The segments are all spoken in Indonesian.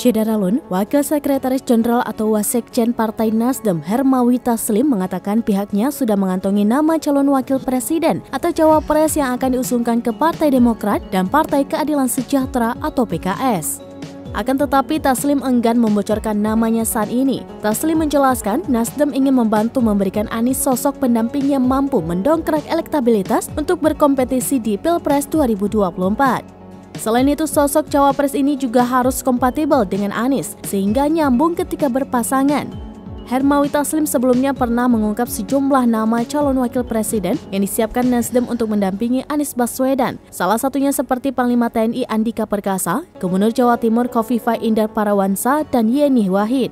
Syederalun, Wakil Sekretaris Jenderal atau Wasekjen Partai Nasdem Hermawi Taslim mengatakan pihaknya sudah mengantongi nama calon wakil presiden atau cawapres yang akan diusungkan ke Partai Demokrat dan Partai Keadilan Sejahtera atau PKS. Akan tetapi Taslim enggan membocorkan namanya saat ini. Taslim menjelaskan Nasdem ingin membantu memberikan Anies sosok pendamping yang mampu mendongkrak elektabilitas untuk berkompetisi di Pilpres 2024. Selain itu, sosok cawapres ini juga harus kompatibel dengan Anies, sehingga nyambung ketika berpasangan. Hermawi Taslim sebelumnya pernah mengungkap sejumlah nama calon wakil presiden yang disiapkan Nasdem untuk mendampingi Anies Baswedan. Salah satunya seperti Panglima TNI Andika Perkasa, Gubernur Jawa Timur Khofifah Indar Parawansa, dan Yeni Wahid.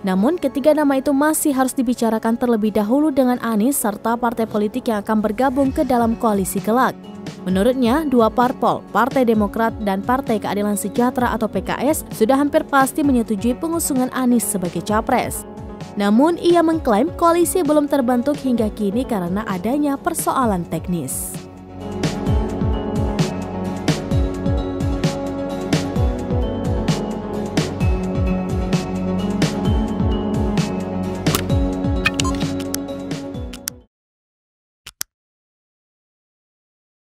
Namun, ketiga nama itu masih harus dibicarakan terlebih dahulu dengan Anies serta partai politik yang akan bergabung ke dalam koalisi kelak. Menurutnya, dua parpol, Partai Demokrat dan Partai Keadilan Sejahtera atau PKS, sudah hampir pasti menyetujui pengusungan Anies sebagai capres. Namun, ia mengklaim koalisi belum terbentuk hingga kini karena adanya persoalan teknis.